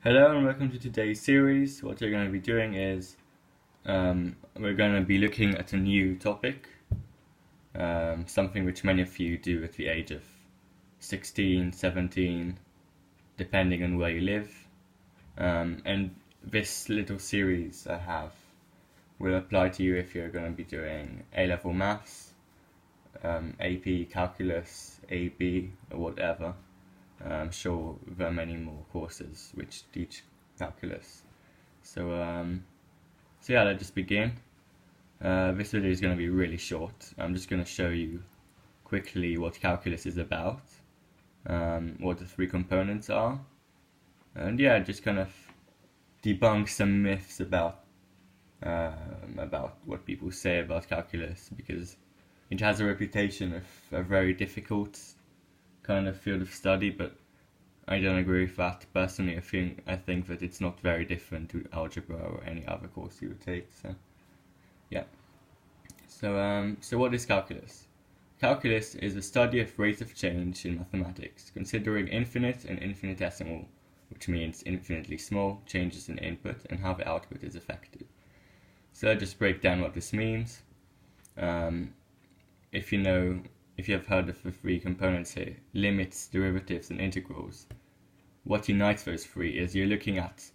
Hello and welcome to today's series. What we're going to be doing is we're going to be looking at a new topic, something which many of you do at the age of 16, 17, depending on where you live. And this little series I have will apply to you if you're going to be doing A-level maths, AP, calculus, AB, or whatever. I'm sure there are many more courses which teach calculus. So yeah, let's just begin. This video is going to be really short. I'm just going to show you quickly what calculus is about, what the three components are, and yeah, just kind of debunk some myths about what people say about calculus, because it has a reputation of a very difficult kind of field of study, but I don't agree with that. Personally, I think that it's not very different to algebra or any other course you would take. So, yeah. So what is calculus? Calculus is the study of rates of change in mathematics, considering infinite and infinitesimal, which means infinitely small, changes in input and how the output is affected. So let's just break down what this means. If you have heard of the three components here, limits, derivatives, and integrals, what unites those three is you're looking at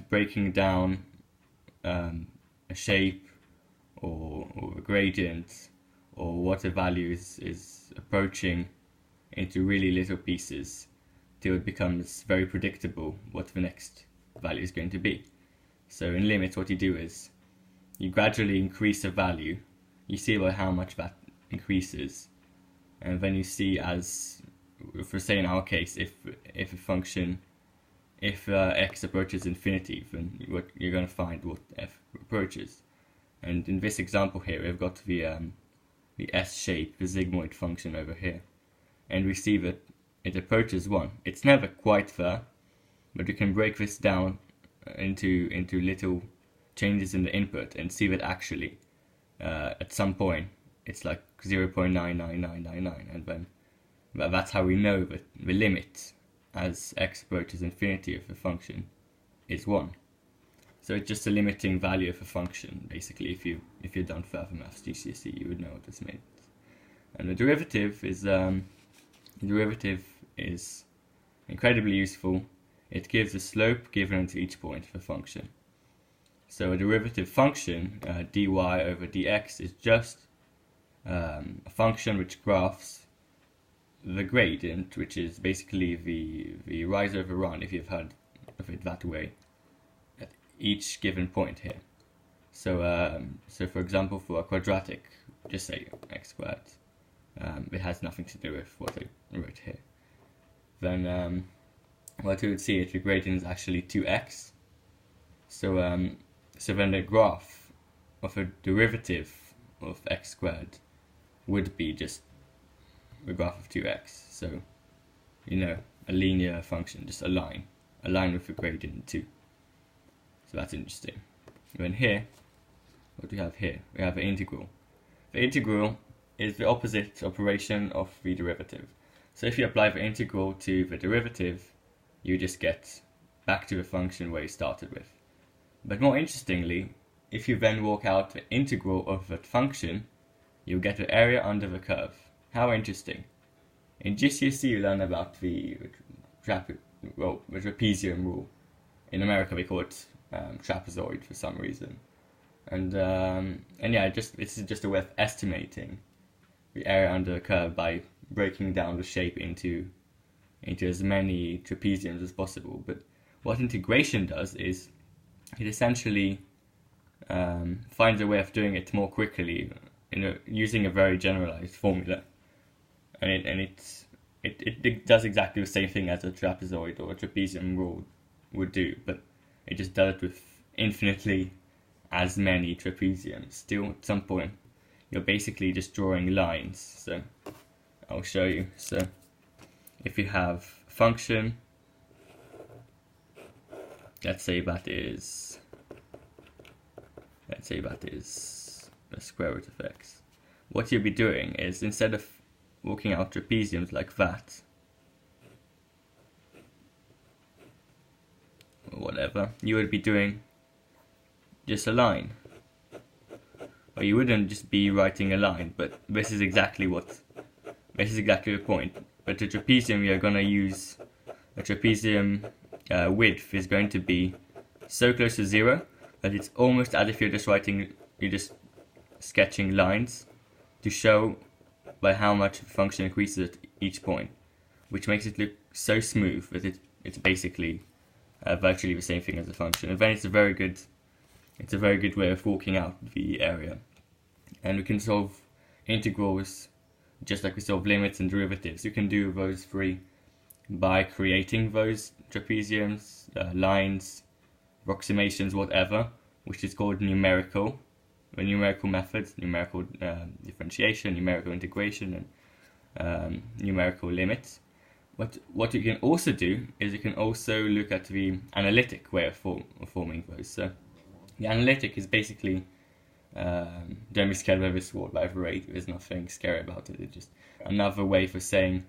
breaking down a shape or a gradient or what a value is approaching into really little pieces till it becomes very predictable what the next value is going to be. So in limits, what you do is you gradually increase a value. You see by how much that increases, and then you see, as if we're saying in our case, if a function, if x approaches infinity, then what you're going to find what f approaches. And in this example here, we've got the s shape, the sigmoid function over here, and we see that it approaches 1. It's never quite there, but we can break this down into little changes in the input and see that actually at some point it's like 0.99999, and then that's how we know that the limit as x approaches infinity of the function is 1. So it's just a limiting value of a function, basically. If you've done further maths GCSE, you would know what this means. And the derivative is incredibly useful. It gives the slope given at each point of a function. So a derivative function, dy over dx, is just a function which graphs the gradient, which is basically the rise over run, if you've heard of it that way, at each given point here. So for example, for a quadratic, just say x squared. It has nothing to do with what I wrote here. Then what we would see is the gradient is actually 2x. So then the graph of a derivative of x squared would be just the graph of 2x. So, a linear function, just a line with the gradient 2. So that's interesting. And then here, what do we have here? We have the integral. The integral is the opposite operation of the derivative. So if you apply the integral to the derivative, you just get back to the function where you started with. But more interestingly, if you then work out the integral of that function, you'll get the area under the curve. How interesting. In GCSE you learn about the trapezium rule. In America we call it trapezoid for some reason. And yeah, this is just a way of estimating the area under the curve by breaking down the shape into as many trapeziums as possible. But what integration does is it essentially finds a way of doing it more quickly, using a very generalized formula, and it does exactly the same thing as a trapezoid or a trapezium rule would do, but it just does it with infinitely as many trapeziums. Still, at some point, you're basically just drawing lines. So I'll show you. So if you have a function, let's say that is the square root of x. What you'll be doing is, instead of working out trapeziums like that, whatever, you would be doing just a line. Or you wouldn't just be writing a line, but this is exactly the point. But the trapezium, you're going to use a trapezium width is going to be so close to 0 that it's almost as if you're just sketching lines to show by how much the function increases at each point, which makes it look so smooth that it's basically virtually the same thing as the function. And then it's a very good way of working out the area. And we can solve integrals just like we solve limits and derivatives. You can do those three by creating those trapeziums, lines, approximations, whatever, which is called numerical methods, numerical differentiation, numerical integration, and numerical limits. But what you can also do is you can also look at the analytic way of forming those. So the analytic is basically, don't be scared by this word, by the rate, there's nothing scary about it. It's just another way for saying,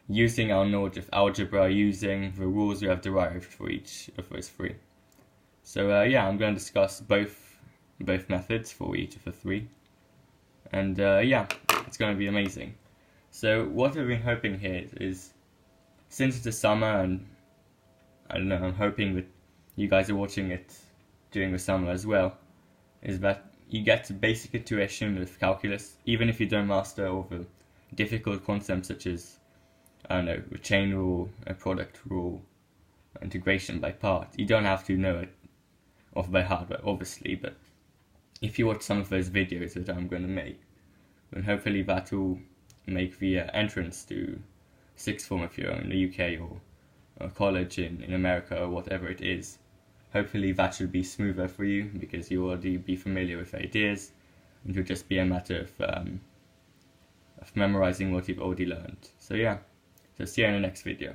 using our knowledge of algebra, using the rules we have derived for each of those three. So yeah, I'm going to discuss both methods for each of the three. And yeah, it's going to be amazing. So what I've been hoping here is, since it's the summer, and I don't know, I'm hoping that you guys are watching it during the summer as well, is that you get basic intuition with calculus, even if you don't master all the difficult concepts such as, I don't know, the chain rule, a product rule, integration by part. You don't have to know it off by heart, obviously, but if you watch some of those videos that I'm going to make, then hopefully that will make the entrance to sixth form if you're in the UK or college in America or whatever it is. Hopefully that should be smoother for you because you already be familiar with ideas, and it will just be a matter of memorizing what you've already learned. So yeah, so see you in the next video.